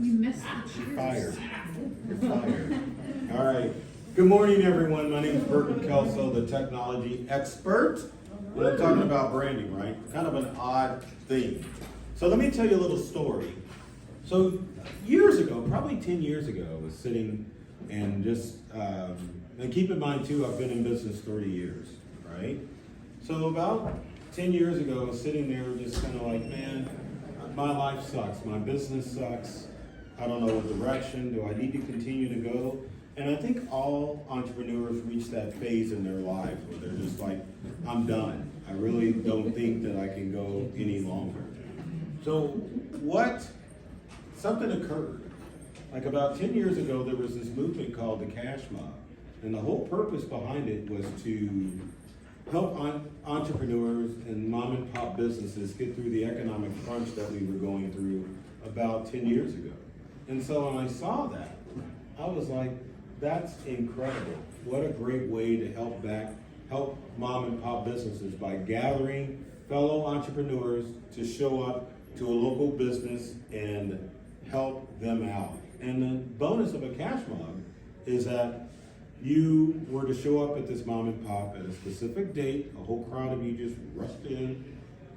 You missed the cheers. You're fired. You're fired. All right. Good morning, everyone. My name is Burton Kelso, the technology expert. And I'm talking about branding, right? Kind of an odd thing. So let me tell you a little story. So years ago, probably 10 years ago, I was sitting and just, and keep in mind too, I've been in business 30 years, right? So about 10 years ago, I was sitting there just kind of like, man, my life sucks. My business sucks. I don't know what direction. Do I need to continue to go? And I think all entrepreneurs reach that phase in their lives where they're just like, I'm done. I really don't think that I can go any longer. So something occurred. Like about 10 years ago, there was this movement called the Cash Mob. And the whole purpose behind it was to help entrepreneurs and mom and pop businesses get through the economic crunch that we were going through about 10 years ago. And so when I saw that, I was like, that's incredible. What a great way to help mom and pop businesses by gathering fellow entrepreneurs to show up to a local business and help them out. And the bonus of a cash mob is that you were to show up at this mom and pop at a specific date, a whole crowd of you just rushed in.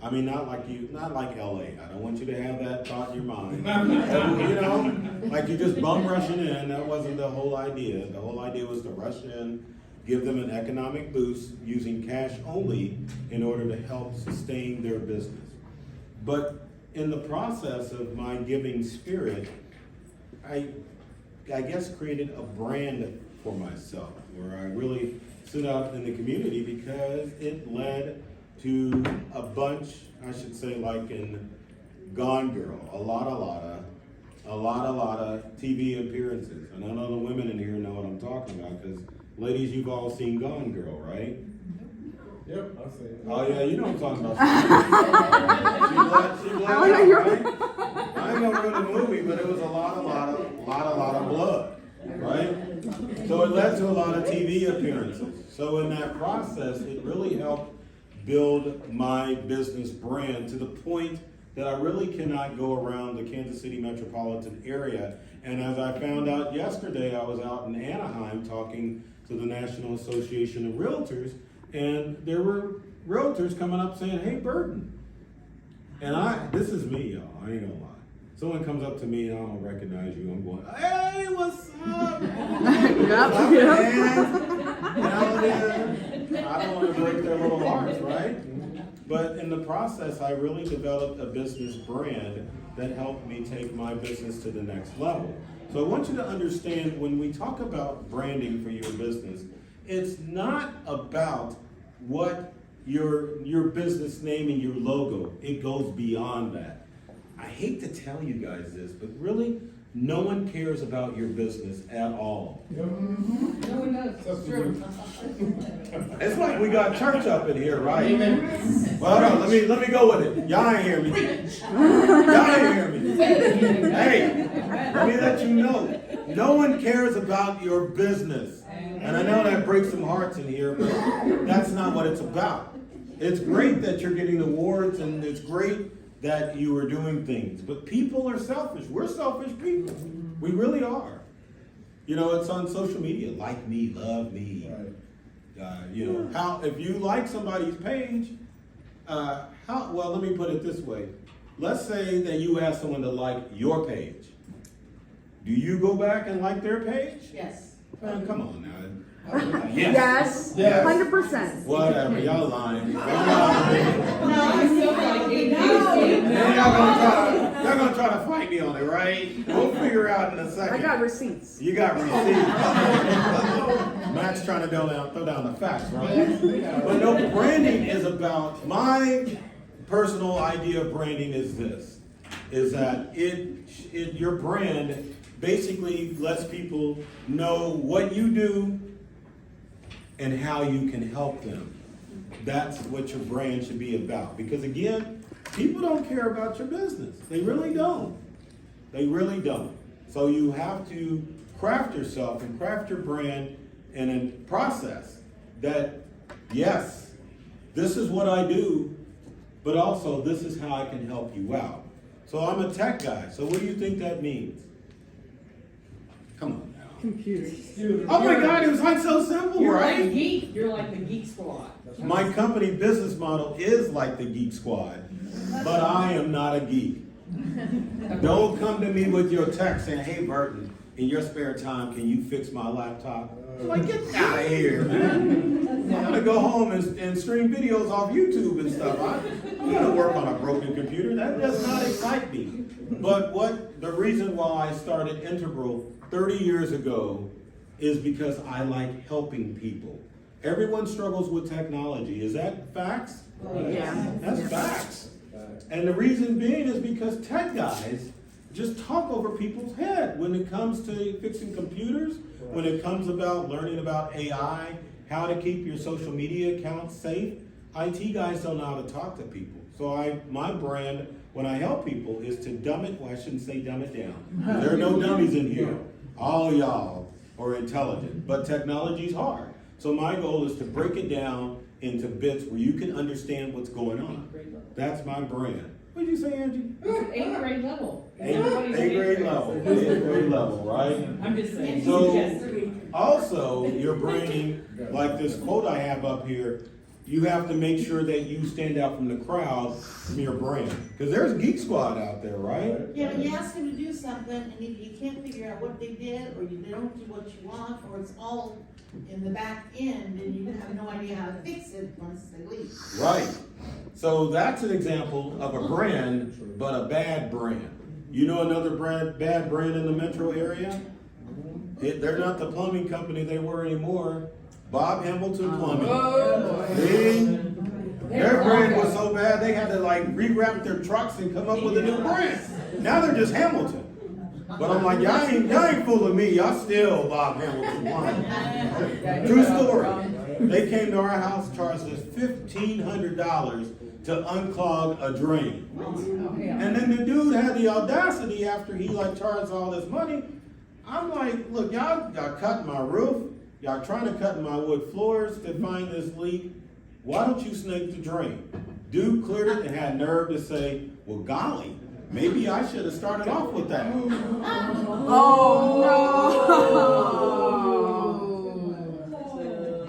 I mean, not like LA. I don't want you to have that thought in your mind. You know, like you just bum rushing in. That wasn't the whole idea. The whole idea was to rush in, give them an economic boost using cash only in order to help sustain their business. But in the process of my giving spirit, I guess created a brand for myself where I really stood out in the community because it led to a bunch, I should say, like in Gone Girl, a lot of TV appearances. And I know the women in here know what I'm talking about because, ladies, you've all seen Gone Girl, right? Yep, I've seen it. Oh yeah, you know what I'm talking about. She bled out, right? I ain't gonna ruin the movie, but it was a lot of blood, right? So it led to a lot of TV appearances. So in that process, it really helped build my business brand to the point that I really cannot go around the Kansas City metropolitan area. And as I found out yesterday, I was out in Anaheim talking to the National Association of Realtors, and there were realtors coming up saying, "Hey, Burton." And this is me, y'all, I ain't gonna lie. Someone comes up to me and I don't recognize you, I'm going, "Hey, what's up?" I don't want to break their little hearts, right? But in the process, I really developed a business brand that helped me take my business to the next level. So I want you to understand when we talk about branding for your business, it's not about what your business name and your logo. It goes beyond that. I hate to tell you guys this, but really, no one cares about your business at all. Yep. No one does. That's true. It's like we got church up in here, right? Well, hold on, let me go with it. Y'all ain't hear me. Y'all ain't hear me. Hey, let me let you know. No one cares about your business. And I know that breaks some hearts in here, but that's not what it's about. It's great that you're getting awards and it's great that you are doing things, but people are selfish. We're selfish people. We really are. You know, it's on social media. Like me, love me. Right. You know, if you like somebody's page, well, let me put it this way. Let's say that you ask someone to like your page. Do you go back and like their page? Yes. Come on now. Yes. Yes. 100%. Whatever, y'all lying. No, I'm still like, Y'all gonna try to fight me on it, right? We'll figure out in a second. I got receipts. You got receipts. Matt's trying to throw down the facts, right? But no, branding is about, my personal idea of branding is this, is that your brand basically lets people know what you do and how you can help them. That's what your brand should be about. Because again, people don't care about your business. They really don't. They really don't. So you have to craft yourself and craft your brand in a process that, yes, this is what I do, but also this is how I can help you out. So I'm a tech guy. So what do you think that means? Computers. Oh my God, it was like so simple, You're like right? geek. You're like the geek squad. My company business model is like the Geek Squad, but I am not a geek. Don't come to me with your text saying, hey Burton, in your spare time, can you fix my laptop? I'm like, get out of here, man. I'm gonna go home and stream videos off YouTube and stuff. I'm gonna work on a broken computer. That does not excite me. But the reason why I started Integral 30 years ago is because I like helping people. Everyone struggles with technology. Is that facts? Yeah. That's facts. And the reason being is because tech guys just talk over people's head when it comes to fixing computers, when it comes about learning about AI, how to keep your social media accounts safe. IT guys don't know how to talk to people. So my brand, when I help people, is to dumb it, well, I shouldn't say dumb it down. There are no dummies in here. All y'all are intelligent, but technology's hard. So my goal is to break it down into bits where you can understand what's going on. That's my brand. What did you say, Angie? 8th grade level. Eighth grade level. 8th grade level, right? I'm just saying. So also, your branding, like this quote I have up here, you have to make sure that you stand out from the crowd from your brand. Because there's Geek Squad out there, right? Yeah, but you ask them to do something, and if you can't figure out what they did, or they don't do what you want, or it's all in the back end, and you have no idea how to fix it once they leave. Right. So that's an example of a brand, but a bad brand. You know another bad brand in the metro area? They're not the plumbing company they were anymore. Bob Hamilton Plumbing. See? Their brand was so bad they had to like rewrap their trucks and come up with a new brand. Now they're just Hamilton. But I'm like, y'all ain't fooling me. Y'all still Bob Hamilton Plumbing. True story. They came to our house, charged us $1,500 to unclog a drain. And then the dude had the audacity after he like charged all this money. I'm like, look, y'all cutting my roof. Y'all trying to cut my wood floors to find this leak. Why don't you snake the drain? Dude cleared it and had nerve to say, well, golly, maybe I should have started off with that. Oh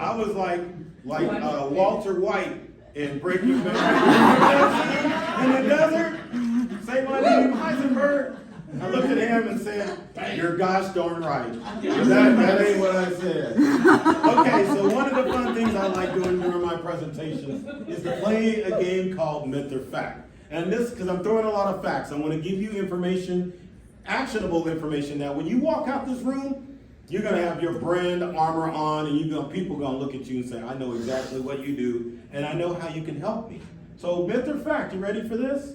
no! I was like Walter White in Breaking Bad. In the desert, say my name, Heisenberg. I looked at him and said, you're gosh darn right. That ain't what I said. Okay, so one of the fun things I like doing during my presentations is to play a game called Myth or Fact. And this, because I'm throwing a lot of facts, I want to give you information, actionable information that when you walk out this room, you're going to have your brand armor on and people are going to look at you and say, I know exactly what you do and I know how you can help me. So myth or fact, you ready for this?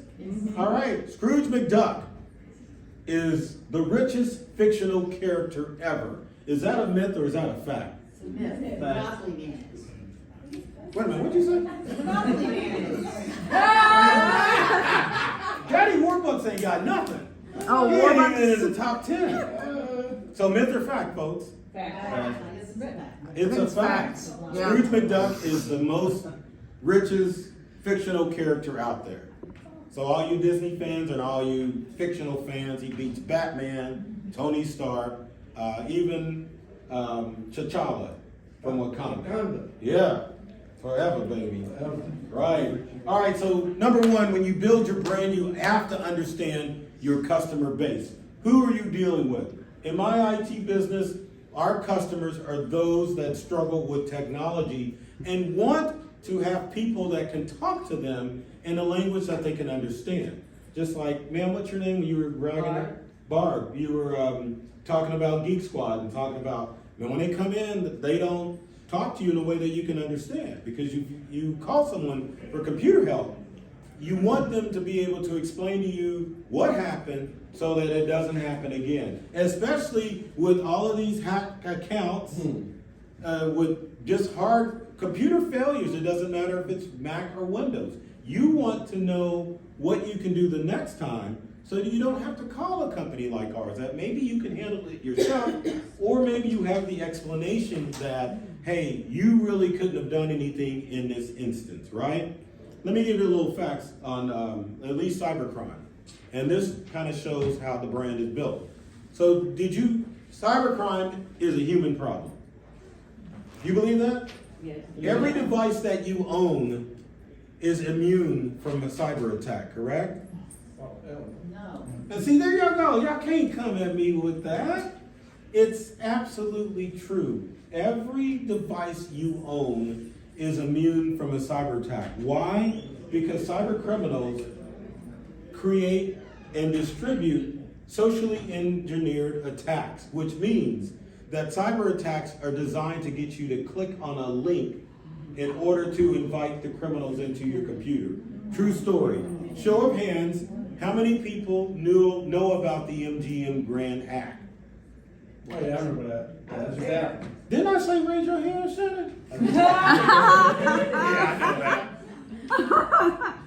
All right, Scrooge McDuck is the richest fictional character ever. Is that a myth or is that a fact? It's a myth. Monopoly man is. Wait a minute, what'd you say? Monopoly man is. Daddy Warbucks ain't got nothing. Oh, He ain't Warbucks. even in the top 10. So myth or fact, folks? Fact. It's a fact. Yeah. Scrooge McDuck is the most richest fictional character out there. So all you Disney fans and all you fictional fans, he beats Batman, Tony Stark, even T'Challa from Wakanda. Yeah, forever, baby. Right. All right, so number one, when you build your brand, you have to understand your customer base. Who are you dealing with? In my IT business, our customers are those that struggle with technology and want to have people that can talk to them in a language that they can understand. Just like, ma'am, what's your name? You were bragging. Barb. You were talking about Geek Squad and talking about, when they come in, they don't talk to you in a way that you can understand because you call someone for computer help. You want them to be able to explain to you what happened so that it doesn't happen again. Especially with all of these hack accounts, with just hard computer failures. It doesn't matter if it's Mac or Windows. You want to know what you can do the next time so that you don't have to call a company like ours, that maybe you can handle it yourself, or maybe you have the explanation that, hey, you really couldn't have done anything in this instance, right? Let me give you a little facts on at least cybercrime. And this kind of shows how the brand is built. So did you cybercrime is a human problem. You believe that? Yes. Every device that you own is immune from a cyber attack, correct? Oh, hell No. And see, there y'all go. Y'all can't come at me with that. It's absolutely true. Every device you own is immune from a cyber attack. Why? Because cyber criminals create and distribute socially engineered attacks, which means that cyber attacks are designed to get you to click on a link in order to invite the criminals into your computer. True story. Show of hands, how many people know about the MGM Grand hack? no. Oh, yeah, I remember that. That's just happened. Didn't I say raise your hand, Shannon? Yeah, I know that.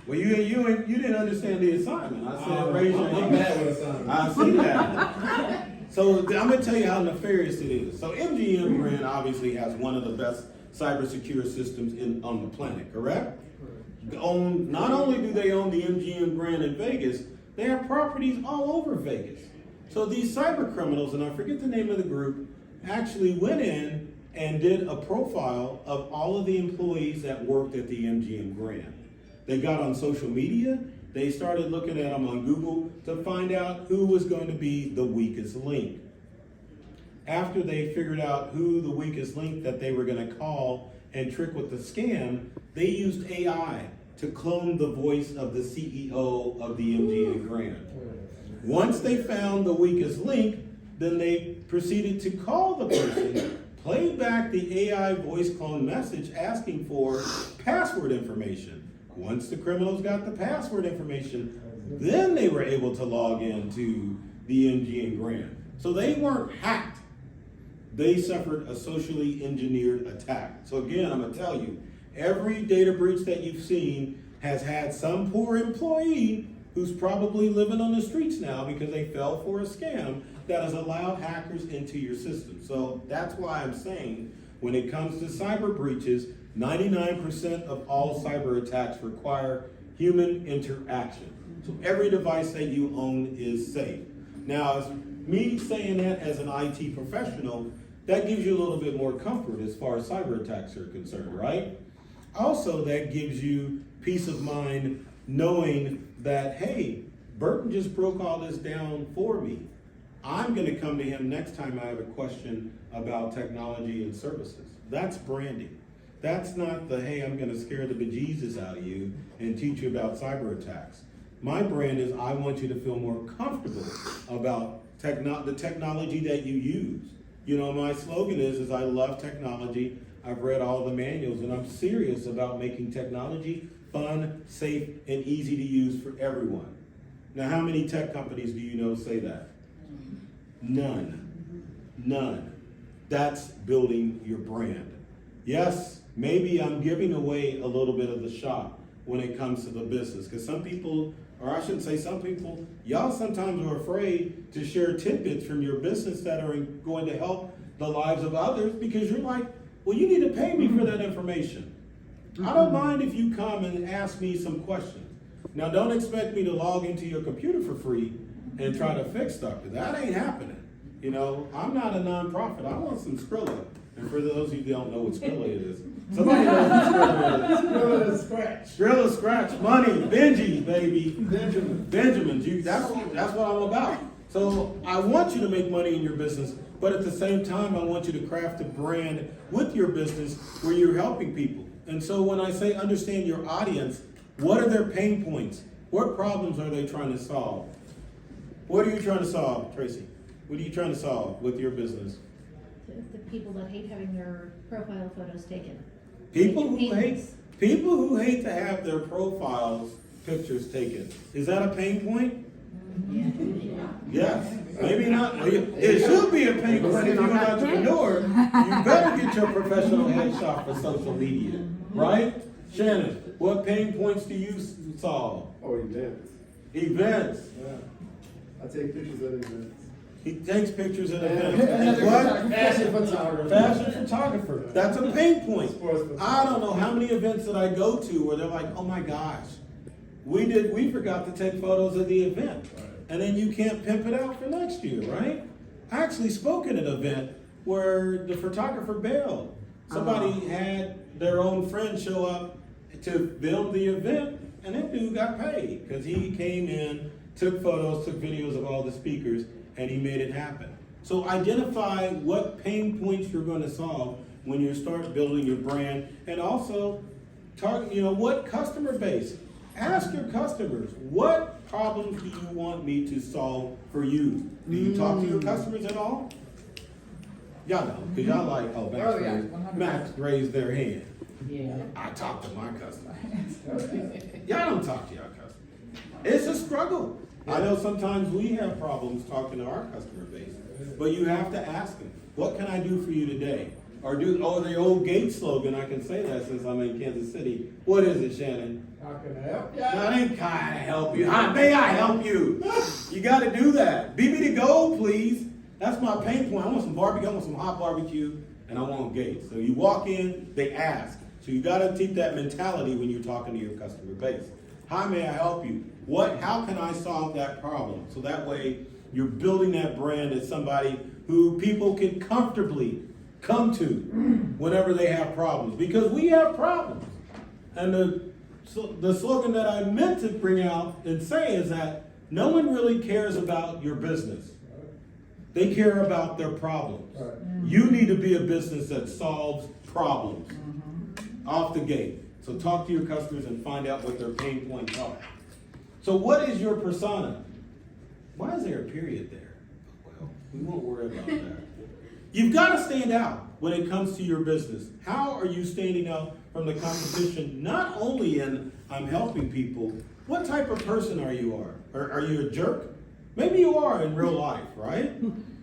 Well, you didn't understand the assignment. I said raise your I'm hand. bad with assignments. I see that. So I'm gonna tell you how nefarious it is. So MGM Grand obviously has one of the best cyber secure systems on the planet, correct? Not only do they own the MGM Grand in Vegas, they have properties all over Vegas. So these cyber criminals, and I forget the name of the group, actually went in and did a profile of all of the employees that worked at the MGM Grand. They got on social media, they started looking at them on Google to find out who was going to be the weakest link. After they figured out who the weakest link that they were going to call and trick with the scam, they used AI to clone the voice of the CEO of the MGM Grand. Once they found the weakest link, then they proceeded to call the person, play back the AI voice clone message asking for password information. Once the criminals got the password information, then they were able to log into the MGM Grand. So they weren't hacked. They suffered a socially engineered attack. So again, I'm gonna tell you, every data breach that you've seen has had some poor employee who's probably living on the streets now because they fell for a scam that has allowed hackers into your system. So that's why I'm saying when it comes to cyber breaches, 99% of all cyber attacks require human interaction. So every device that you own is safe. Now, as me saying that as an IT professional, that gives you a little bit more comfort as far as cyber attacks are concerned, right? Also, that gives you peace of mind knowing that, hey, Burton just broke all this down for me. I'm going to come to him next time I have a question about technology and services. That's branding. That's not the, hey, I'm going to scare the bejesus out of you and teach you about cyber attacks. My brand is I want you to feel more comfortable about the technology that you use. You know, my slogan is I love technology. I've read all the manuals and I'm serious about making technology fun, safe, and easy to use for everyone. Now, how many tech companies do you know say that? None. None. That's building your brand. Yes, maybe I'm giving away a little bit of the shop when it comes to the business, because some people, or I shouldn't say some people, y'all sometimes are afraid to share tidbits from your business that are going to help the lives of others because you're like, well, you need to pay me for that information. I don't mind if you come and ask me some questions. Now, don't expect me to log into your computer for free and try to fix stuff, because that ain't happening. You know, I'm not a nonprofit. I want some Skrilla. And for those of you who don't know what Skrilla is, somebody knows what Skrilla is. Skrilla scratch. Skrilla scratch, money, Benji, baby. Benjamin. Benjamins, that's what I'm about. So I want you to make money in your business, but at the same time, I want you to craft a brand with your business where you're helping people. And so when I say understand your audience, what are their pain points? What problems are they trying to solve? What are you trying to solve, Tracy? What are you trying to solve with your business? The people that hate having their profile photos taken. People who hate to have their profiles pictures taken. Is that a pain point? Yes. Maybe not. It should be a pain point if you're an entrepreneur. You better get your professional headshot for social media, right? Shannon, what pain points do you solve? Oh, events. Events. Yeah. I take pictures at events. He takes pictures at events. And what? Fashion photographer. Fashion photographer. That's a pain point. Sports photographer. I don't know how many events that I go to where they're like, oh my gosh, we forgot to take photos of the event. Right. And then you can't pimp it out for next year, right? I actually spoke at an event where the photographer bailed. Somebody had their own friend show up to film the event, and that dude got paid because he came in, took photos, took videos of all the speakers, and he made it happen. So identify what pain points you're going to solve when you start building your brand, and also target, what customer base. Ask your customers, what problems do you want me to solve for you? Do you talk to your customers at all? Y'all know, because y'all like, Max raised their hand. Yeah. I talk to my customers. Y'all don't talk to your customers. It's a struggle. I know sometimes we have problems talking to our customer base, but you have to ask them, what can I do for you today? Or the old gate slogan, I can say that since I'm in Kansas City. What is it, Shannon? How can I help you? That ain't kind of help you. May I help you? You got to do that. Beat me to gold, please. That's my pain point. I want some barbecue. I want some hot barbecue, and I want gates. So you walk in, they ask. So you got to keep that mentality when you're talking to your customer base. How may I help you? How can I solve that problem? So that way you're building that brand as somebody who people can comfortably come to whenever they have problems, because we have problems. And the slogan that I meant to bring out and say is that no one really cares about your business. They care about their problems. Right. You need to be a business that solves problems off the gate. So talk to your customers and find out what their pain points are. So what is your persona? Why is there a period there? Well, we won't worry about that. You've got to stand out when it comes to your business. How are you standing out from the competition? Not only in I'm helping people, what type of person are you? Are you a jerk? Maybe you are in real life, right?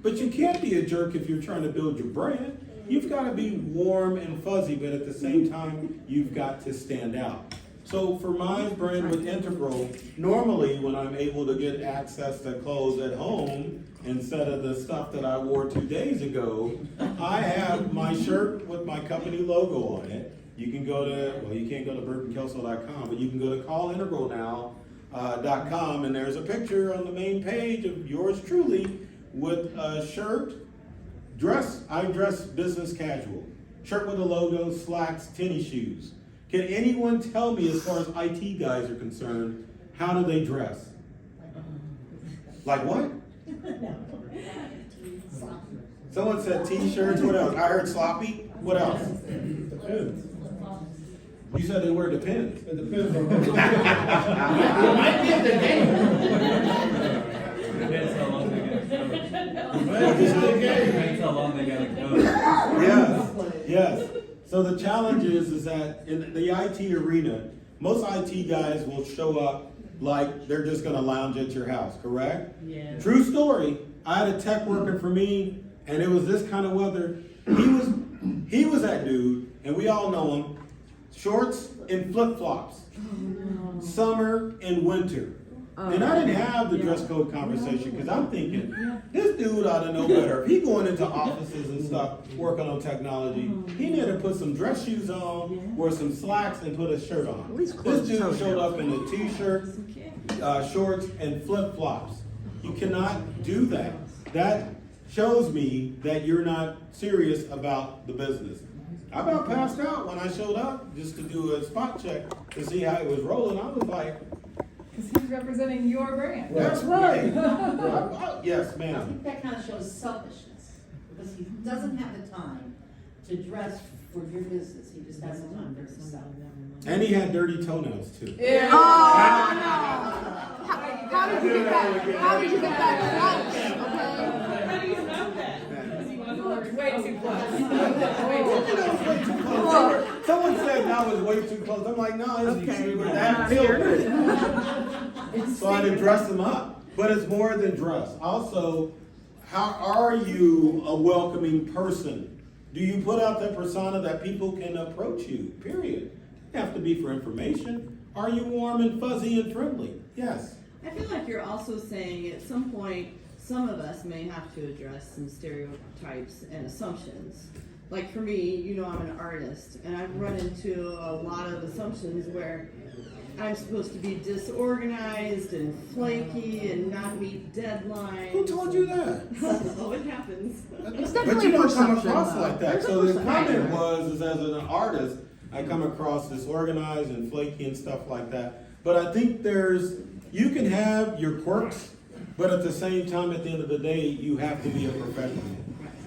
But you can't be a jerk if you're trying to build your brand. You've got to be warm and fuzzy, but at the same time, you've got to stand out. So for my brand with Integral, normally when I'm able to get access to clothes at home, instead of the stuff that I wore 2 days ago, I have my shirt with my company logo on it. You can go to, you can't go to burtonkelso.com, but you can go to callintegralnow.com, and there's a picture on the main page of yours truly with a shirt, I dress business casual. Shirt with a logo, slacks, tennis shoes. Can anyone tell me, as far as IT guys are concerned, how do they dress? Like what? Someone said t-shirts, what else? I heard sloppy, what else? Depends. You said they wear Depends. It depends on It might be at the game. Depends how long they gotta go. Yes. So the challenge is that in the IT arena, most IT guys will show up like they're just gonna lounge at your house, correct? Yeah. True story. I had a tech working for me, and it was this kind of weather. He was that dude, and we all know him. Shorts and flip-flops. Summer and winter. And I didn't have the dress code conversation because I'm thinking, this dude ought to know better. If he going into offices and stuff, working on technology, he need to put some dress shoes on, wear some slacks, and put a shirt on. This dude showed up in a t-shirt, shorts, and flip-flops. You cannot do that. That shows me that you're not serious about the business. I about passed out when I showed up just to do a spot check to see how it was rolling. I was like, because he's representing your brand. that's right. Yes, I ma'am. think that kind of shows selfishness, because he doesn't have the time to dress for your business, he just has the time for himself. And he had dirty toenails too. Yeah. Oh, no. How did you get that? How did you get that lunch? Okay. How do you know that? Because he wasn't Way too close. Way too Someone said that was way too close. I'm like, no, it's Okay. that Here. So I had to dress them up. But it's more than dress. Also, how are you a welcoming person? Do you put out that persona that people can approach you? Period. It doesn't have to be for information. Are you warm and fuzzy and friendly? Yes. I feel like you're also saying at some point, some of us may have to address some stereotypes and assumptions. Like for me, I'm an artist, and I've run into a lot of assumptions where I'm supposed to be disorganized and flaky and not meet deadlines. Who told you that? Oh, it happens. It's But definitely you don't perception, come across though. like that. There's a So the perception. comment was, is as an artist, I come across disorganized and flaky and stuff like that. But I think you can have your quirks, but at the same time, at the end of the day, you have to be a professional.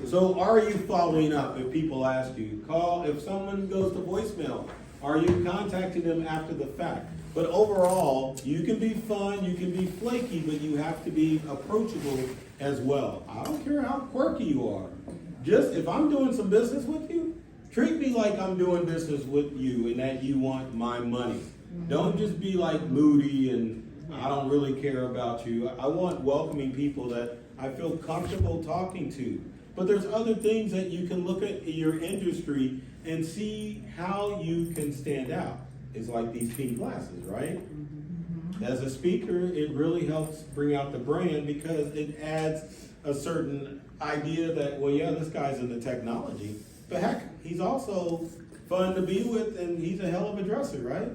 So are you following up if people ask you? If someone goes to voicemail, are you contacting them after the fact? But overall, you can be fun, you can be flaky, but you have to be approachable as well. I don't care how quirky you are. Just if I'm doing some business with you, treat me like I'm doing business with you and that you want my money. Don't just be like moody and I don't really care about you. I want welcoming people that I feel comfortable talking to. But there's other things that you can look at in your industry and see how you can stand out. It's like these pink glasses, right? As a speaker, it really helps bring out the brand because it adds a certain idea that, well, yeah, this guy's into technology, but heck, he's also fun to be with and he's a hell of a dresser, right?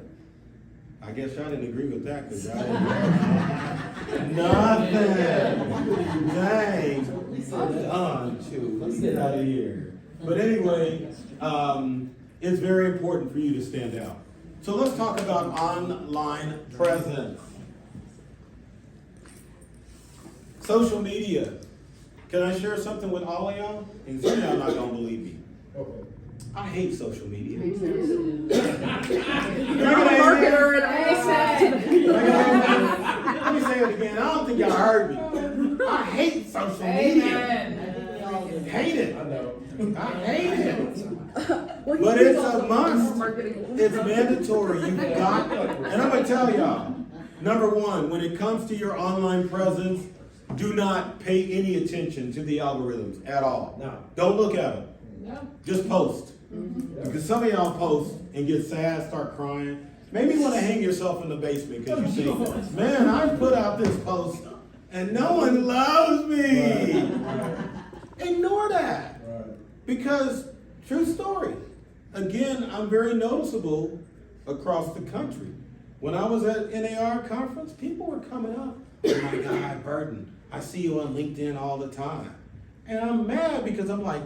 I guess y'all didn't agree with that because y'all didn't. Nothing. Dang. I'm done too. Let's get out of here. But anyway, it's very important for you to stand out. So let's talk about online presence. Social media. Can I share something with all of y'all? And some of y'all not gonna believe me. Okay. I hate social media. I'm a marketer and I said. Let me say it again. I don't think y'all heard me. I hate social media. Amen. Hate it. I know. I hate it. Well, you But do it's all a the must. marketing. It's mandatory. You've got, and I'm gonna tell y'all, number one, when it comes to your online presence, do not pay any attention to the algorithms at all. No. Don't look at them. No. Just post. Because some of y'all post and get sad, start crying. Maybe you want to hang yourself in the basement because you see, man, I put out this post and no one loves me. Ignore that. Right. Because, true story. Again, I'm very noticeable across the country. When I was at NAR conference, people were coming up. Oh my God, Burton, I see you on LinkedIn all the time. And I'm mad because I'm like,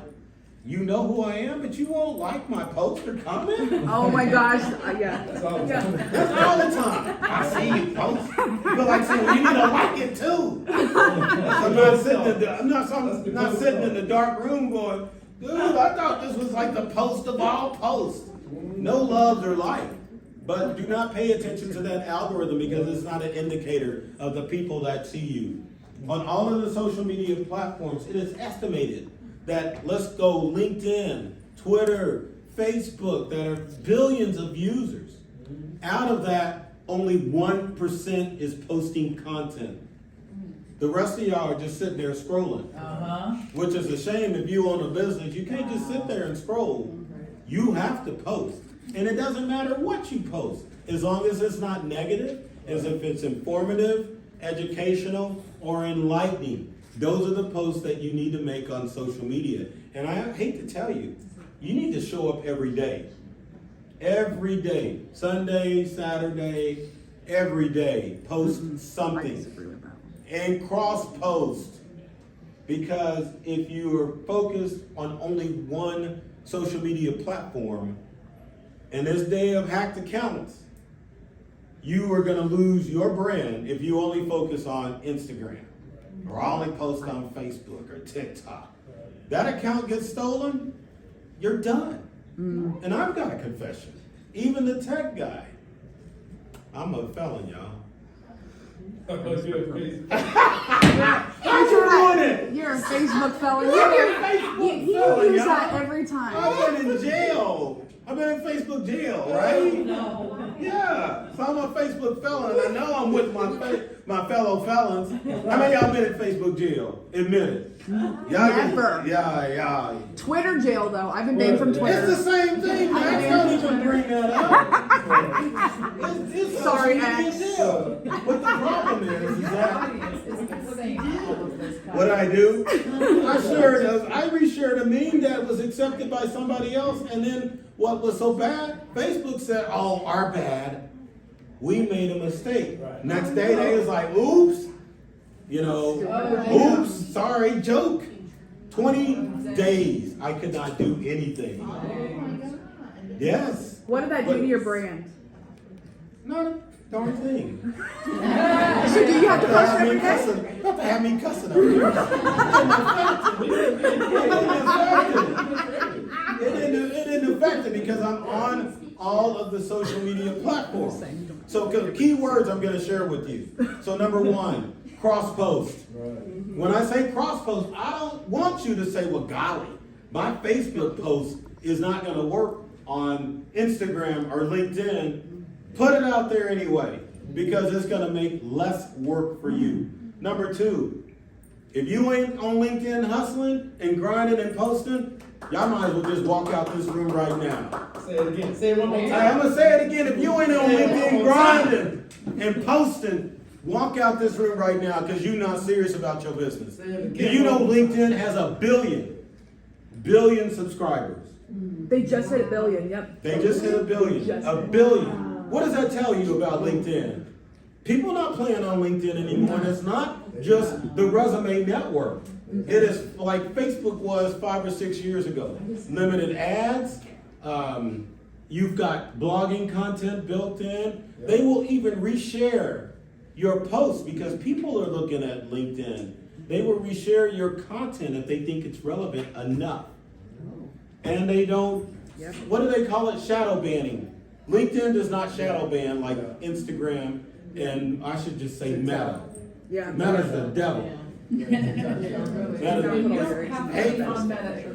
you know who I am, but you won't like my post or comment? Oh my gosh, yeah. That's all the time. That's all the time. I see you post. But like saying, well, you need to like it too. I'm not sitting in the dark room going, dude, I thought this was like the post of all posts. No loves or like. But do not pay attention to that algorithm because it's not an indicator of the people that see you. On all of the social media platforms, it is estimated that, let's go LinkedIn, Twitter, Facebook, that are billions of users. Out of that, only 1% is posting content. The rest of y'all are just sitting there scrolling, which is a shame. If you own a business, you can't just sit there and scroll. You have to post. And it doesn't matter what you post, as long as it's not negative, as if it's informative, educational, or enlightening. Those are the posts that you need to make on social media. And I hate to tell you, you need to show up every day. Every day. Sunday, Saturday, every day. Post something. And cross-post. Because if you are focused on only one social media platform, in this day of hacked accounts, you are going to lose your brand if you only focus on Instagram. Or only post on Facebook or TikTok. That account gets stolen, you're done. And I've got a confession. Even the tech guy. I'm a felon, y'all. How'd you ruin it? You're a Facebook felon. Facebook You felon, use y'all. that every time. I've been in jail. I've been in Facebook jail, right? Yeah. So I'm a Facebook felon, and I know I'm with my fellow felons. How many of y'all been in Facebook jail? Admit it. Never. Yeah. Twitter jail, though. I've been banned from It's Twitter. the same thing, man. Don't even bring that up. It's Sorry, social media X. jail. What the problem is that Audience is saying all of this. what I do, I reshared a meme that was accepted by somebody else, and then what was so bad, Facebook said, oh, our bad. we made a mistake. Right. Next day they was like, oops, you know, oops, sorry, joke. 20 days I could not do anything. Oh my God. Yes, What did that do to your brand? not a darn thing. So do you have to post Have every me day? cussing, not to have me cussing up here. It didn't affect it because I'm on all of the social media platforms. So keywords I'm going to share with you. So number one, cross post. When I say cross post, I don't want you to say, well, golly, my Facebook post is not going to work on Instagram or LinkedIn. Put it out there anyway, because it's going to make less work for you. Number two, if you ain't on LinkedIn hustling and grinding and posting, y'all might as well just walk out this room right now. Say it again. Say it one more I'm time. going to say it again. If you ain't on LinkedIn grinding and posting, walk out this room right now because you're not serious about your business. Say it Do again. you know LinkedIn has a billion subscribers? They just hit 1 billion, yep. They just hit a billion. A billion. What does that tell you about LinkedIn? People not playing on LinkedIn anymore, and it's not just the resume network. It is like Facebook was 5 or 6 years ago. Limited ads. You've got blogging content built in. They will even reshare your posts because people are looking at LinkedIn. They will reshare your content if they think it's relevant enough. And they don't, what do they call it? Shadow banning. LinkedIn does not shadow ban like Instagram and I should just say Meta. Yeah. Meta's the devil.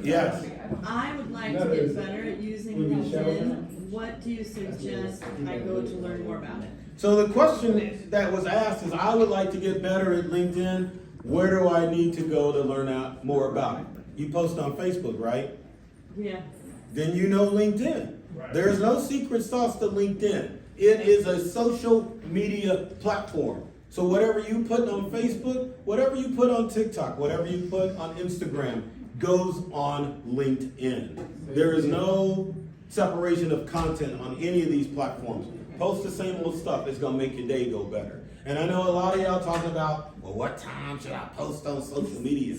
Yes. I would like to get better at using LinkedIn. What do you suggest I go to learn more about it? So the question that was asked is, I would like to get better at LinkedIn. Where do I need to go to learn out more about it? You post on Facebook, right? Yeah. Then you know LinkedIn. There's no secret sauce to LinkedIn. It is a social media platform. So whatever you put on Facebook, whatever you put on TikTok, whatever you put on Instagram goes on LinkedIn. There is no separation of content on any of these platforms. Post the same old stuff. It's going to make your day go better. And I know a lot of y'all talking about, well, what time should I post on social media?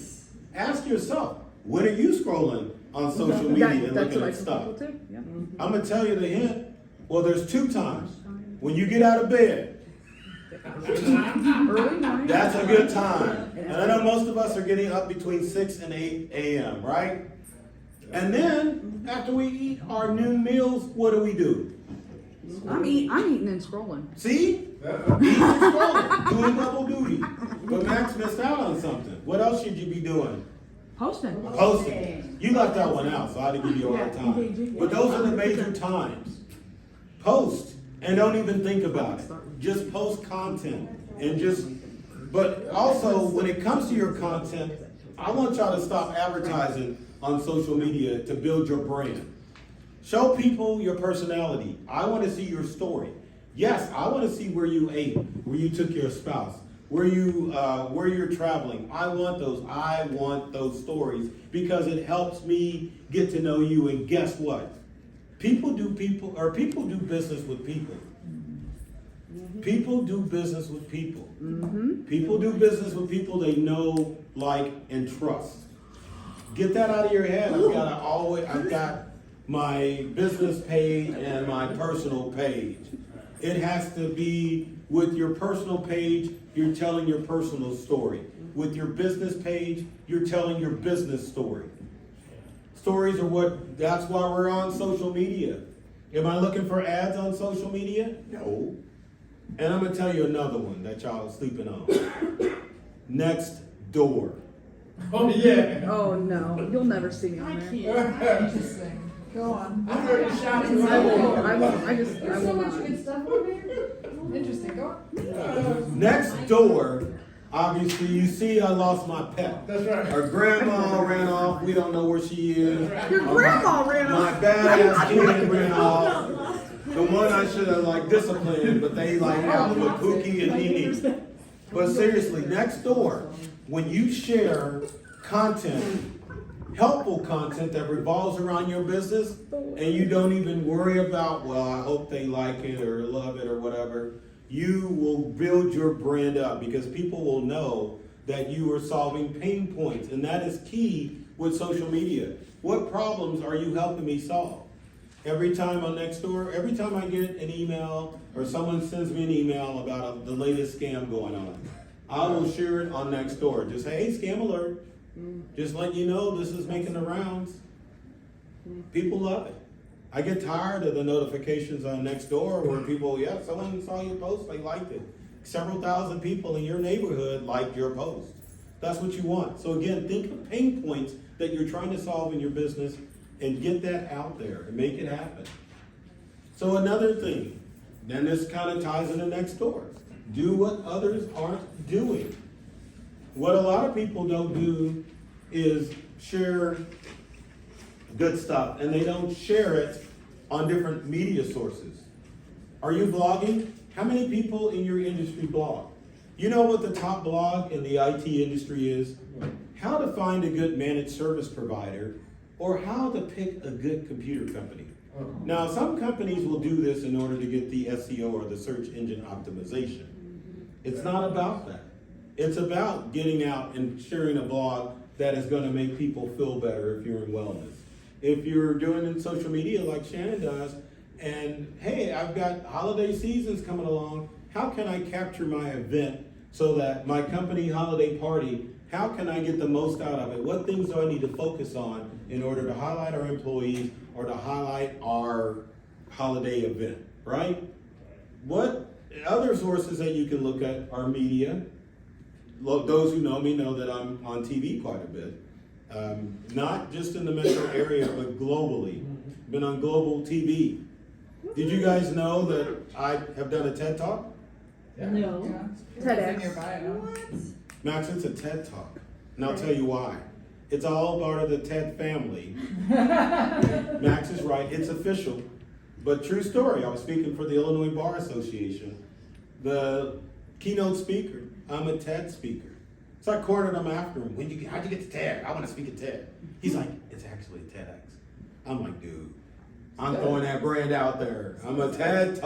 Ask yourself, when are you scrolling on social media and That's looking what I at tell stuff? people too. Yep. I'm going to tell you the hint. Well, there's 2 times. When you get out of bed, Early morning. that's a good time. And I know most of us are getting up between 6 and 8 a.m., right? And then, after we eat our noon meals, what do? I'm eating and scrolling. See? Eating and scrolling, doing double duty. But Max missed out on something. What else should you be doing? Posting. Posting. You left that one out, so I had to give you a hard time. But those are the major times. Post and don't even think about it. Just post content and but also when it comes to your content, I want y'all to stop advertising on social media to build your brand. Show people your personality. I want to see your story. Yes, I want to see where you ate, where you took your spouse, where you're traveling. I want those stories because it helps me get to know you. And guess what? People do business with people. People do business with people. People do business with people they know, like, and trust. Get that out of your head. I've got my business page and my personal page. It has to be with your personal page, you're telling your personal story. With your business page, you're telling your business story. Stories are that's why we're on social media. Am I looking for ads on social media? No. And I'm going to tell you another one that y'all are sleeping on. Next door. Oh, yeah. Oh no, you'll never see me on there. Interesting. Go on. I heard you shouting. I won't. I There's so will much not. good stuff over there. Interesting. Go on. Next door, obviously, you see I lost my pet. That's right. Her grandma ran off. We don't know where she is. Your grandma ran My off. badass kid ran off. The one I should have disciplined, but they out with Pookie and Nene. But seriously, next door, when you share content helpful content that revolves around your business, and you don't even worry about, well, I hope they like it or love it or whatever. You will build your brand up because people will know that you are solving pain points, and that is key with social media. What problems are you helping me solve? Every time on Nextdoor, every time I get an email or someone sends me an email about the latest scam going on, I will share it on Nextdoor. Just say, hey, scam alert. Just let you know this is making the rounds. People love it. I get tired of the notifications on Nextdoor where people, yeah, someone saw your post, they liked it. Several thousand people in your neighborhood liked your post. That's what you want. So again, think of pain points that you're trying to solve in your business and get that out there and make it happen. So another thing, then this kind of ties into Nextdoor. Do what others aren't doing. What a lot of people don't do is share good stuff, and they don't share it on different media sources. Are you blogging? How many people in your industry blog? You know what the top blog in the IT industry is? How to find a good managed service provider, or how to pick a good computer company. Now, some companies will do this in order to get the SEO or the search engine optimization. It's not about that. It's about getting out and sharing a blog that is going to make people feel better if you're in wellness. If you're doing it in social media like Shannon does, and hey, I've got holiday seasons coming along, how can I capture my event so that my company holiday party, how can I get the most out of it? What things do I need to focus on in order to highlight our employees or to highlight our holiday event, right? What other sources that you can look at are media. Those who know me know that I'm on TV quite a bit. Not just in the metro area, but globally. Been on global TV. Did you guys know that I have done a TED Talk? No. Yeah. It's in your bio. Max, it's a TED Talk. And I'll tell you why. It's all part of the TED family. Max is right, it's official. But true story, I was speaking for the Illinois Bar Association. The keynote speaker, I'm a TED speaker. So I cornered him after him. How'd you get to TED? I want to speak at TED. He's like, it's actually TEDx. I'm like, dude, I'm throwing that brand out there. I'm a TED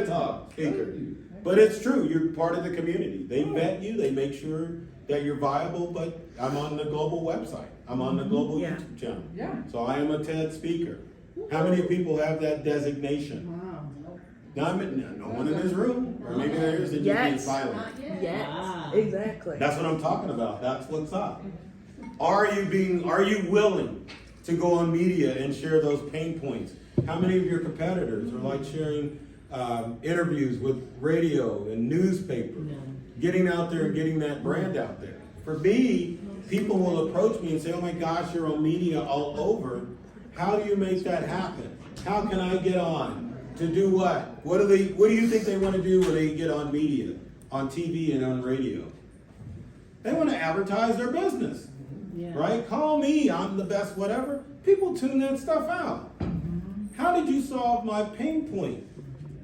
Talk speaker. But it's true, you're part of the community. They vet you, they make sure that you're viable, but I'm on the global website. I'm on the global YouTube channel. Yeah. So I am a TED speaker. How many people have that designation? Wow. Now, no one in this room, or maybe there is, and you're being silent. Yes, Wow. exactly. That's what I'm talking about. That's what's up. Are you willing to go on media and share those pain points? How many of your competitors are like sharing interviews with radio and newspaper, getting out there and getting that brand out there? For me, people will approach me and say, oh my gosh, you're on media all over. How do you make that happen? How can I get on? To do what? What do you think they want to do when they get on media, on TV and on radio? They want to advertise their business, right? Call me, I'm the best, whatever. People tune that stuff out. How did you solve my pain point?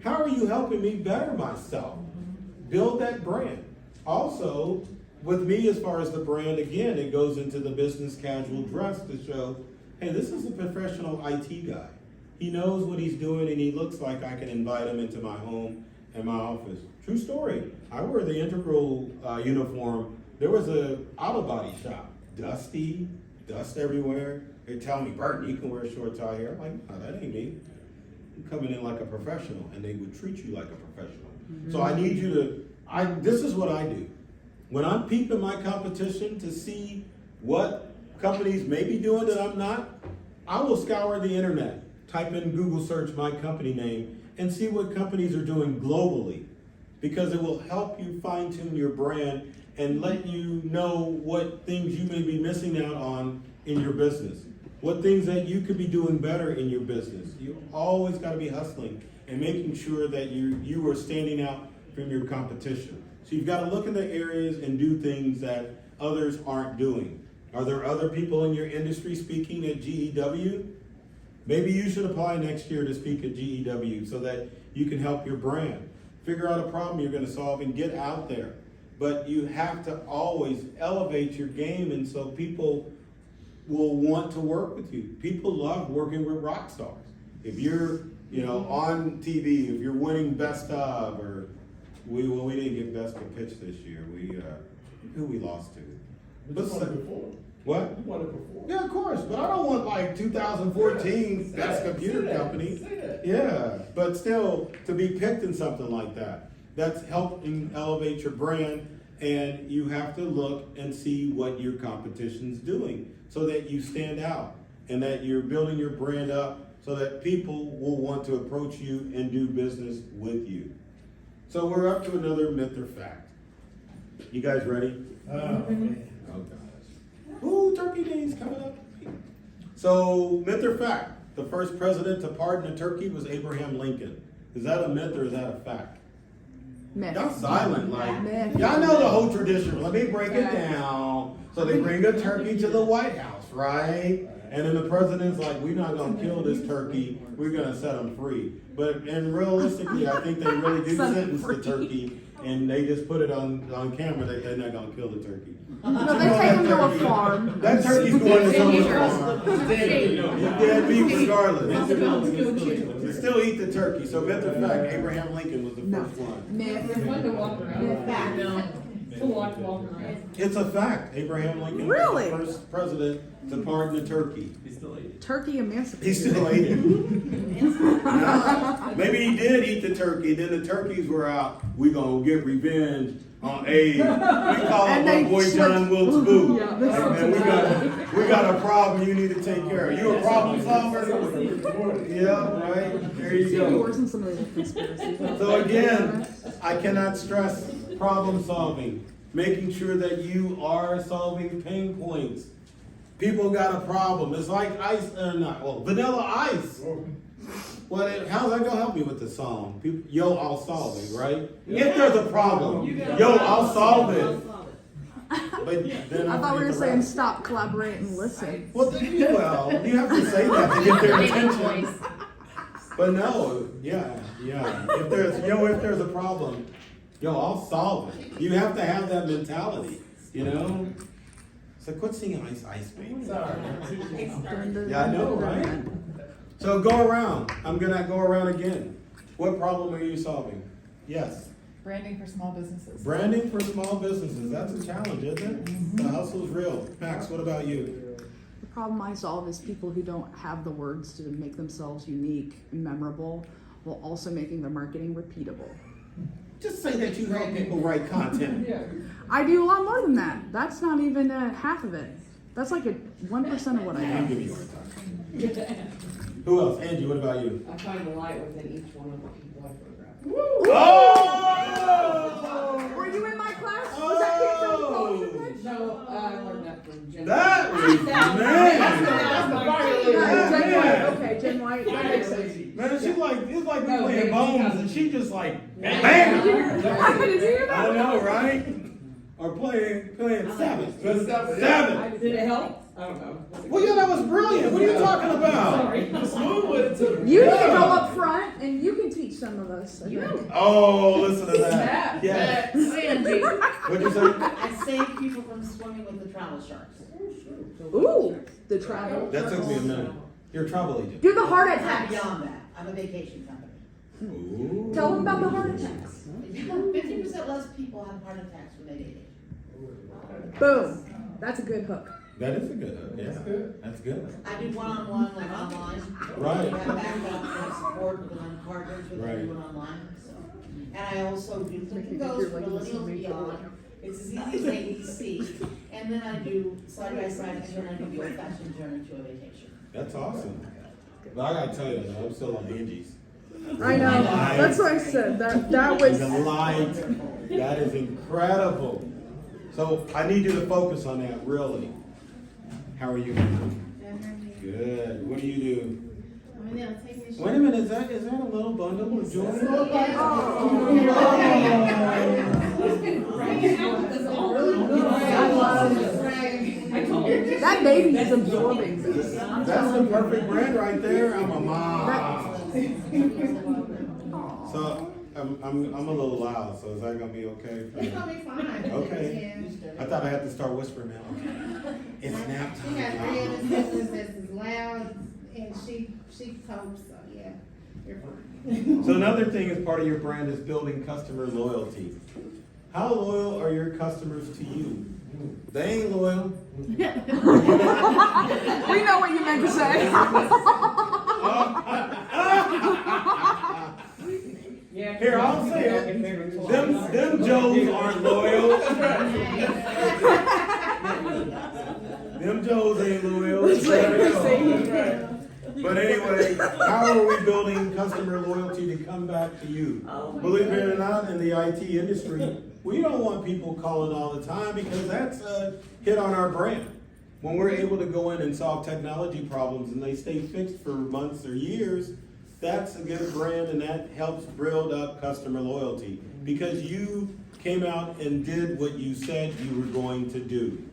How are you helping me better myself? Build that brand. Also, with me as far as the brand, again, it goes into the business casual dress to show, hey, this is a professional IT guy. He knows what he's doing and he looks like I can invite him into my home and my office. True story. I wear the Integral uniform. There was a auto body shop. Dusty, dust everywhere. They tell me, Burton, you can wear shorts out here. I'm like, no, that ain't me. I'm coming in like a professional, and they would treat you like a professional. So I need you to, this is what I do. When I'm peeping my competition to see what companies may be doing that I'm not, I will scour the internet. Type in Google search my company name and see what companies are doing globally, because it will help you fine tune your brand and let you know what things you may be missing out on in your business, what things that you could be doing better in your business. You always got to be hustling and making sure that you are standing out from your competition. So you've got to look in the areas and do things that others aren't doing. Are there other people in your industry speaking at GEW? Maybe you should apply next year to speak at GEW so that you can help your brand. Figure out a problem you're going to solve and get out there. But you have to always elevate your game, and so people will want to work with you. People love working with rock stars. If you're, on TV, if you're winning best of, or we didn't get best of pitch this year. Who we lost to? But you won it before. What? You won it before. Yeah, of course, but I don't want like 2014 best computer company. Say that. Yeah, but still, to be picked in something like that, that's helping elevate your brand, and you have to look and see what your competition's doing so that you stand out and that you're building your brand up so that people will want to approach you and do business with you. So we're up to another myth or fact. You guys ready? Man. Oh gosh. Ooh, Turkey Day's coming up. So, myth or fact? The first president to pardon a turkey was Abraham Lincoln. Is that a myth or is that a fact? Myth. Y'all silent, like, Myth. y'all know the whole tradition. Let me break it down. So they bring a turkey to the White House, right? And then the president's like, we're not gonna kill this turkey, we're gonna set him free. And realistically, I think they really do sentence the turkey, and they just put it on camera that they're not gonna kill the turkey. No, they take him to a farm. That turkey's going to someone's farm. Dead beef regardless. You still eat the turkey. So myth or fact, Abraham Lincoln was the No. first one. Myth. It's fun to walk around. Fact. To walk around. It's a fact. Abraham Lincoln Really? was the first president to pardon a turkey. He still ate it. Turkey emancipated. He still ate it. Now, maybe he did eat the turkey, then the turkeys were out. We gonna get revenge on Abe. We call And him they my boy slipped- John Wilkes Booth. Yeah. And we got a problem you need to take care of. You a problem solver? Yeah, right? There you go. Yours and some of the conspiracies. So again, I cannot stress problem solving, making sure that you are solving pain points. People got a problem. It's like vanilla ice. Well, how's that gonna help me with the song? People, yo, I'll solve it, right? If there's a problem, yo, I'll solve it. But then I thought we were forget the saying rest. stop, collaborate, and listen. Well, you have to say that to get their attention. But no, yeah. If there's a problem, yo, I'll solve it. You have to have that mentality, So quit singing Ice Baby. Sorry. Yeah, I know, right? So go around. I'm gonna go around again. What problem are you solving? Yes. Branding for small businesses. Branding for small businesses. That's a challenge, isn't it? The hustle's real. Max, what about you? The problem I solve is people who don't have the words to make themselves unique and memorable, while also making their marketing repeatable. Just say that you help people write content. Yeah. I do a lot more than that. That's not even half of it. That's like 1% of what I I'll do. give you a hard time. Who else? Angie, what about you? I find the light within each one of the people I photograph. Oh! Were you in my class? Was that kicked on the Oh! podium? No, I learned that from Jen. That was Jen White. man. Okay, Jen White. That makes sense. Man, it's like we No, playing they- bones, and she just like Did bam. you hear that? I know, right? Or playing seven. Seven. Did it help? I don't know. Well, yeah, that was brilliant. What are you talking about? Sorry. Smooth with it too. You need to go up front and you can teach some of us. I think. Oh, listen to that. Yeah. Sandy, What'd you say? I save people from swimming with the travel sharks. Ooh, the travel. That took me a minute. You're a travel agent. Do the heart I'm attacks. beyond that. I'm a vacation company. Ooh. Tell them about the heart attacks. 50% less people have heart attacks when they vacation. Boom. That's a good hook. That is a good hook. Yeah. That's good. That's good. I do one-on-one, like online. Right. I have backup and support because I'm partners with Right. everyone online, so. And I also do click and Make goes your for legacy millennials make it beyond. work. It's as easy as ABC. And then I do side by side, and then I do the old-fashioned journey to a vacation. That's awesome. But I gotta tell you, though, I'm still on Angie's. I know. That's what I said. That was. The light. That is incredible. So I need you to focus on that, really. How are you? Good. What do you do? Wait a minute, is that a little bundle of joy? That baby is absorbing this. That's the perfect brand right there. I'm a mom. So I'm a little loud, so is that gonna be okay? It's gonna be fine. Okay. I thought I had to start whispering now. Okay. It's nap time. She hopes so, yeah. You're fine. So another thing as part of your brand is building customer loyalty. How loyal are your customers to you? They ain't loyal. We know what you meant to say. Yeah. Here, I'll say it. Them Joes aren't loyal. Them Joes ain't loyal. But anyway, how are we building customer loyalty to come back to you? Believe it or not, in the IT industry, we don't want people calling all the time because that's a hit on our brand. When we're able to go in and solve technology problems and they stay fixed for months or years, that's a good brand and that helps build up customer loyalty because you came out and did what you said you were going to do.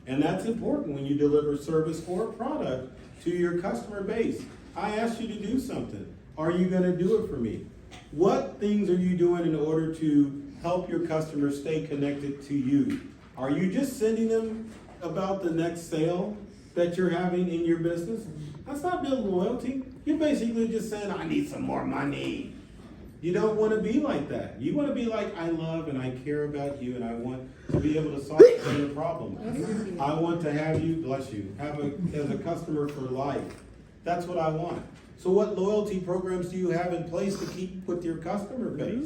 And that's important when you deliver service or product to your customer base. I asked you to do something. Are you going to do it for me? What things are you doing in order to help your customers stay connected to you? Are you just sending them about the next sale that you're having in your business? That's not building loyalty. You're basically just saying, I need some more money. You don't want to be like that. You want to be like, I love and I care about you and I want to be able to solve your problem. I want to have you, bless you, as a customer for life. That's what I want. So what loyalty programs do you have in place to keep with your customer base?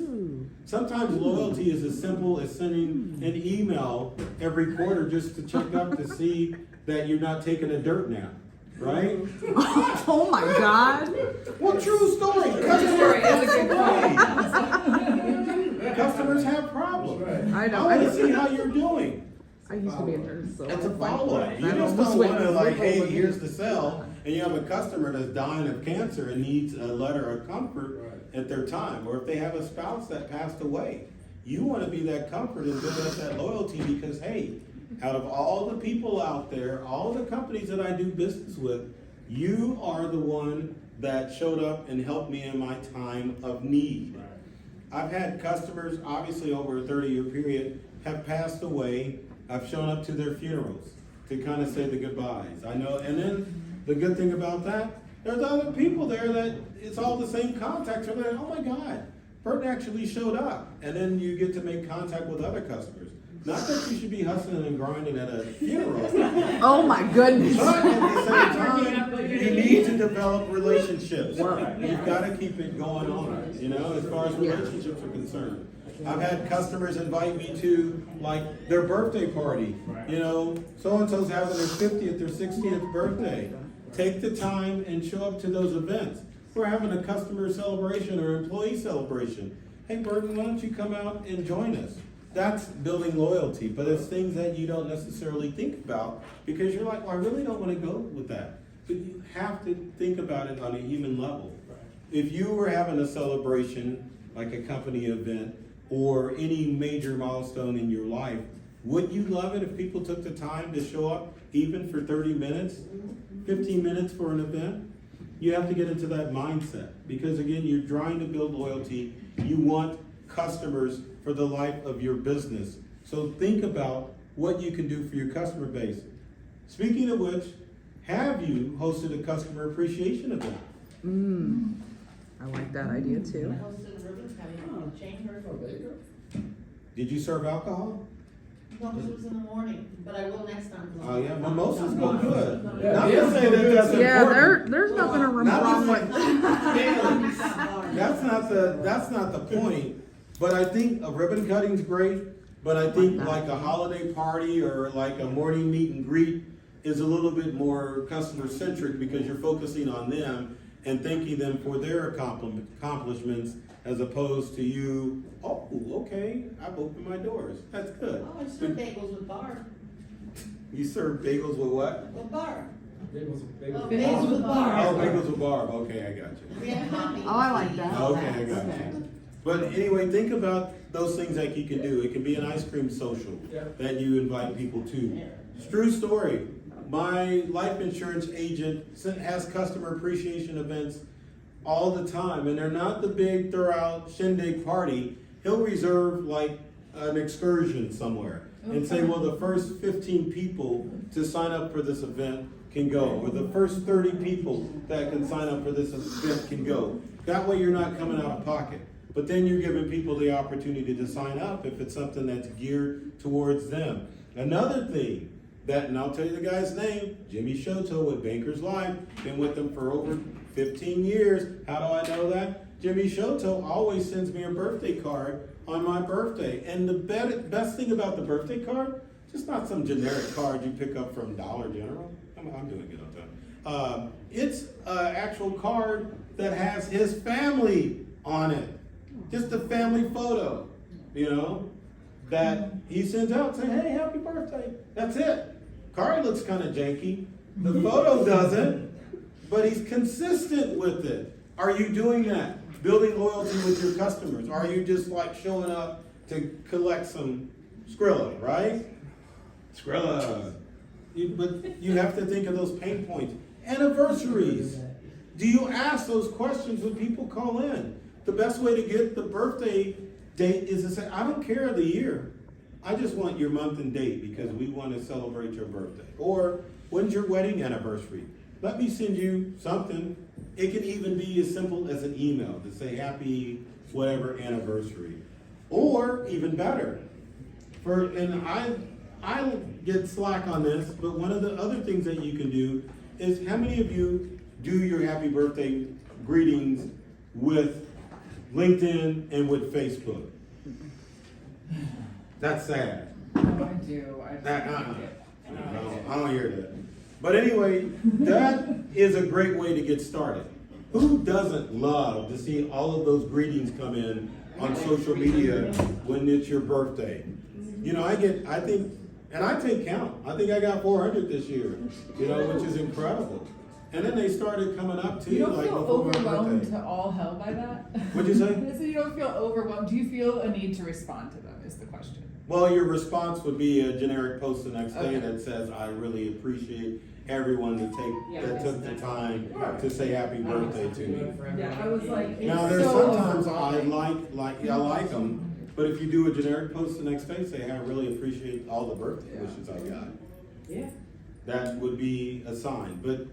Sometimes loyalty is as simple as sending an email every quarter just to check up to see that you're not taking a dirt nap. Right? Oh my God. Well, true story. Customers have problems. I know. I want to see how you're doing. I used to be a nurse, so It's a it's like, follow-up. You I just almost don't went want to like, hey, over here's it. the sell, and you have a customer that's dying of cancer and needs a letter of comfort at their time, or if they have a spouse that passed away. You want to be that comfort and build up that loyalty because, hey, out of all the people out there, all the companies that I do business with, you are the one that showed up and helped me in my time of need. I've had customers, obviously over a 30-year period, have passed away. I've shown up to their funerals to kind of say the goodbyes. I know, and then the good thing about that, there's other people there that it's all the same contacts. They're like, oh my God, Burton actually showed up. And then you get to make contact with other customers. Not that you should be hustling and grinding at a funeral. Oh my goodness. But at the same time, you need to develop relationships. You've got to keep it going on, you know, as far as relationships are concerned. I've had customers invite me to, like, their birthday party. You know, so-and-so's having their 50th or 60th birthday. Take the time and show up to those events. We're having a customer celebration or employee celebration. Hey, Burton, why don't you come out and join us? That's building loyalty, but it's things that you don't necessarily think about because you're like, well, I really don't want to go with that. But you have to think about it on a human level. If you were having a celebration, like a company event, or any major milestone in your life, would you love it if people took the time to show up even for 30 minutes, 15 minutes for an event? You have to get into that mindset because again, you're trying to build loyalty. You want customers for the life of your business. So think about what you can do for your customer base. Speaking of which, have you hosted a customer appreciation event? I like that idea I too. hosted a ribbon cutting in Chamber. Did you serve alcohol? No, because it was in the morning, but I will next time. Oh yeah, mimosas go good. Not Yeah, to say that that's Yeah, important. there's nothing wrong Not with That's not the point. But I think a ribbon cutting's great. But I think like a holiday party or like a morning meet and greet is a little bit more customer centric because you're focusing on them and thanking them for their accomplishments as opposed to you, oh, okay, I've opened my doors. That's good. Oh, I served bagels with bar. You serve bagels with what? With bar. Bagels Bagels with bar. Oh, bagels with barb. Okay, I got you. We have coffee. Oh, I like that. Okay, I got you. But anyway, think about those things that you can do. It can be an ice cream social that you invite people to. It's true story. My life insurance agent has customer appreciation events all the time, and they're not the big throw-out shindig party. He'll reserve like an excursion somewhere and say, well, the first 15 people to sign up for this event can go, or the first 30 people that can sign up for this event can go. That way you're not coming out of pocket. But then you're giving people the opportunity to sign up if it's something that's geared towards them. Another thing that, and I'll tell you the guy's name, Jimmy Shoto with Bankers Life, been with them for over 15 years. How do I know that? Jimmy Shoto always sends me a birthday card on my birthday. And the best thing about the birthday card, just not some generic card you pick up from Dollar General. I'm doing good on time. It's an actual card that has his family on it. Just a family photo, you know, that he sends out saying, hey, happy birthday. That's it. Card looks kind of janky. The photo doesn't, but he's consistent with it. Are you doing that? Building loyalty with your customers? Are you just like showing up to collect some Skrilla, right? Skrilla. But you have to think of those pain points. Anniversaries. Do you ask those questions when people call in? The best way to get the birthday date is to say, I don't care the year. I just want your month and date because we want to celebrate your birthday. Or, when's your wedding anniversary? Let me send you something. It can even be as simple as an email to say happy whatever anniversary. Or, even better, I get slack on this, but one of the other things that you can do is, how many of you do your happy birthday greetings with LinkedIn and with Facebook? That's sad. I do. I don't hear that. But anyway, that is a great way to get started. Who doesn't love to see all of those greetings come in on social media when it's your birthday? You know, I think, and I take count. I think I got 400 this year, you know, which is incredible. And then they started coming up to You don't like feel before my overwhelmed birthday. to all hell by that? What'd you say? I said you don't feel overwhelmed. Do you feel a need to respond to them is the question. Well, your response would be a generic post the next day Okay. that says, I really appreciate everyone that took the time to say happy birthday to me. Yeah, I was like, it's Now, there's so sometimes I overwhelming. I like them, but if you do a generic post the next day, say, I really appreciate all the birthday wishes I got. Yeah. That would be a sign. But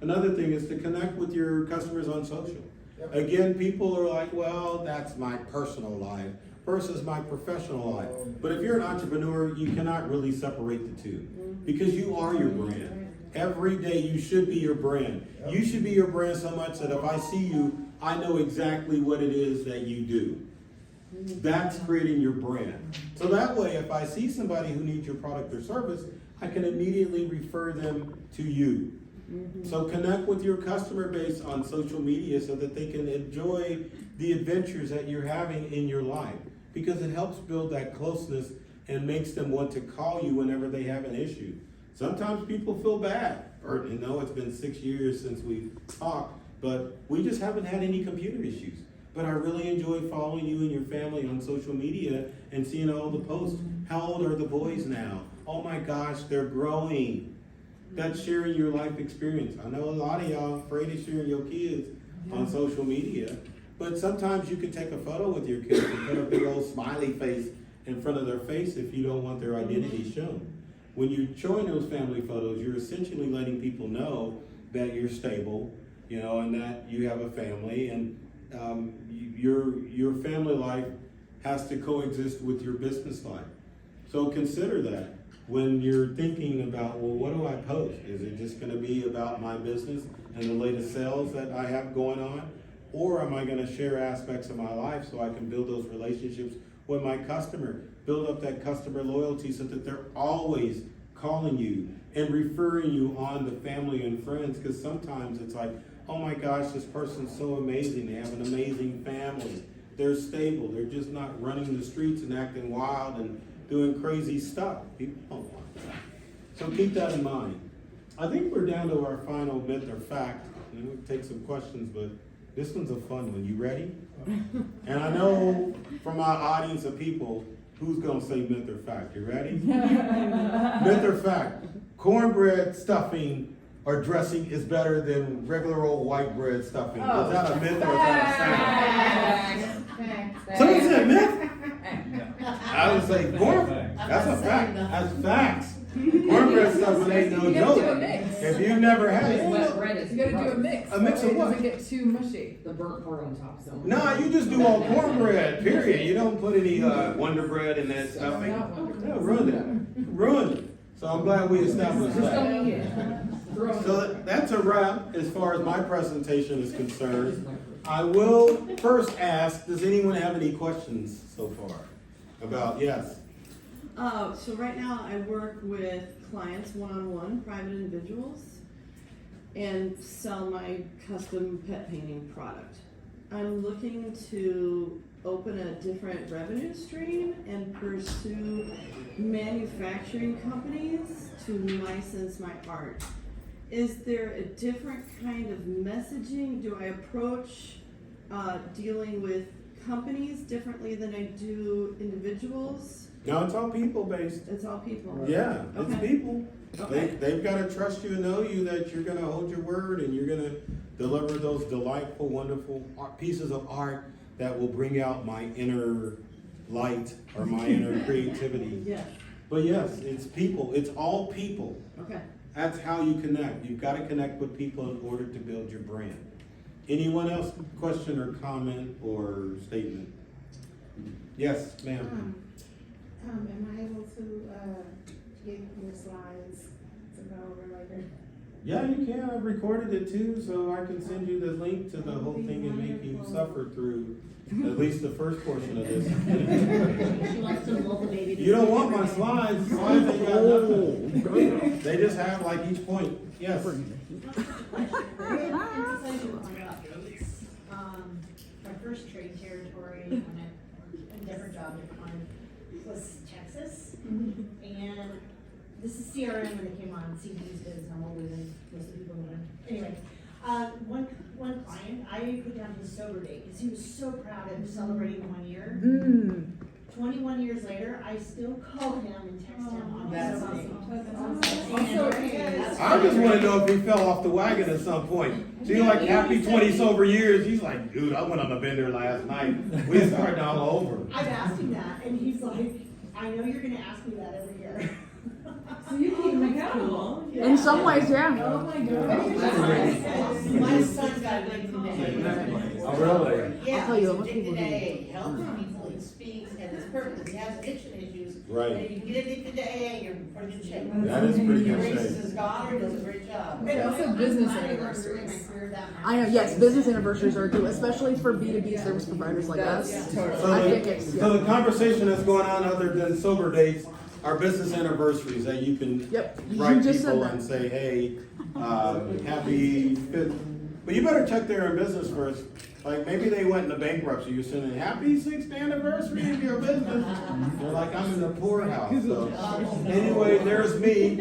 another thing is to connect with your customers on social. Again, people are like, well, that's my personal life versus my professional life. But if you're an entrepreneur, you cannot really separate the two because you are your brand. Every day you should be your brand. You should be your brand so much that if I see you, I know exactly what it is that you do. That's creating your brand. So that way, if I see somebody who needs your product or service, I can immediately refer them to you. So connect with your customer base on social media so that they can enjoy the adventures that you're having in your life, because it helps build that closeness and makes them want to call you whenever they have an issue. Sometimes people feel bad, or you know, it's been 6 years since we talked, but we just haven't had any computer issues. But I really enjoy following you and your family on social media and seeing all the posts. How old are the boys now? Oh my gosh, they're growing. That's sharing your life experience. I know a lot of y'all afraid of sharing your kids on social media, but sometimes you can take a photo with your kids and put a big old smiley face in front of their face if you don't want their identity shown. When you're showing those family photos, you're essentially letting people know that you're stable, you know, and that you have a family, and your family life has to coexist with your business life. So consider that when you're thinking about, well, what do I post? Is it just going to be about my business and the latest sales that I have going on? Or am I going to share aspects of my life so I can build those relationships with my customer, build up that customer loyalty so that they're always calling you and referring you on to family and friends? Because sometimes it's like, oh my gosh, this person's so amazing. They have an amazing family. They're stable. They're just not running the streets and acting wild and doing crazy stuff. People don't want that. So keep that in mind. I think we're down to our final myth or fact. And we'll take some questions, but this one's a fun one. You ready? And I know from our audience of people, who's going to say myth or fact? You ready? Myth or fact? Cornbread stuffing or dressing is better than regular old white bread stuffing. Is that a myth or is that a fact? Someone said myth? I would say corn. That's a fact. That's facts. Cornbread stuff ain't no You gotta do a joke. mix. If you've never had it, Wet bread is You gotta do a gross. mix. A mix that way of it what? doesn't get too mushy. The burnt part on top is the only. no, you just do all cornbread, period. You don't put any Wonder Bread in that stuffing. Not wonderful. Yeah, ruined it. Ruined it. So I'm glad we established Just that. don't eat it. Throw it. So that's a wrap as far as my presentation is concerned. I will first ask, does anyone have any questions so far? About, yes. So right now I work with clients one-on-one, private individuals, and sell my custom pet painting product. I'm looking to open a different revenue stream and pursue manufacturing companies to license my art. Is there a different kind of messaging? Do I approach dealing with companies differently than I do individuals? No, it's all people based. It's all people. Yeah, it's Okay. people. Okay. They've got to trust you and know you that you're going to hold your word and you're going to deliver those delightful, wonderful pieces of art that will bring out my inner light or my inner creativity. Yeah. But yes, it's people. It's all people. Okay. That's how you connect. You've got to connect with people in order to build your brand. Anyone else, question or comment or statement? Yes, ma'am. Am I able to, get your slides to go over later? Yeah, you can. I've recorded it too, so I can send you the link to the whole thing and make you suffer through at least the first portion of this. She wants to lull the baby to You don't sleep want my every day. slides. Slides ain't got nothing. They just have like each point. Yes. My first trade territory when a different job, different one, was Texas. And this is CRM when it came on, CDs, because I'm older than most of the people who anyway. One client, I put down his sober date, because he was so proud of celebrating 1 year. 21 years later, I still call him and text him on his sober date. I just want to know if he fell off the wagon at some point. See, like happy 20 sober years, he's like, dude, I went on a bender last night. We started all over. I've asked him that, and he's like, I know you're gonna ask me that every year. So you keep them accountable. In some ways, yeah. Oh my god. My son got linked today. Oh, really? Yeah, I'll tell you, he's most people addicted to do. AA, helps people, he speaks, and it's perfect, he has addiction issues. Right. And if you get addicted to AA, you're in pretty good shape. That is pretty He good raises shape. his daughter, does a great job. And also business anniversaries. I know, yes, business anniversaries are good, especially for B2B service providers like us. So I the, think it's, so the conversation that's going on other than sober dates are business anniversaries that you can Yep, you write just said people that. and say, hey, happy fifth. But you better check their business first. Like maybe they went into bankruptcy. You're saying happy 6th anniversary of your business. They're like, I'm in the poorhouse. So anyway, there's me,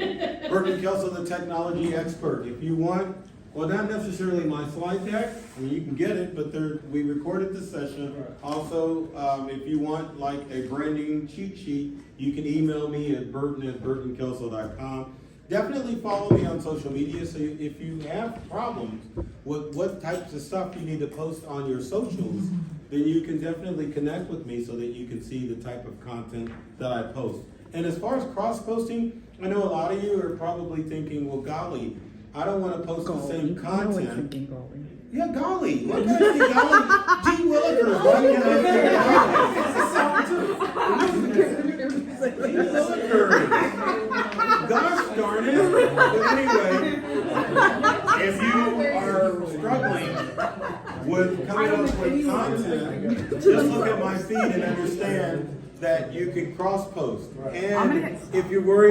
Burton Kelso, the technology expert. If you want, well, not necessarily my slide deck. I mean, you can get it, but we recorded the session. Also, if you want like a branding cheat sheet, you can email me at burton@burtonkelso.com. Definitely follow me on social media. So if you have problems with what types of stuff you need to post on your socials, then you can definitely connect with me so that you can see the type of content that I post. And as far as cross-posting, I know a lot of you are probably thinking, well, golly, I don't want to post the same content. Yeah, golly. Why can't I say golly? Gee Willikers, why can't I say golly? Gee Willikers. Gosh darn it. But anyway, if you are struggling with coming up with content, just look at my feed and understand that you can cross-post. And if you're worried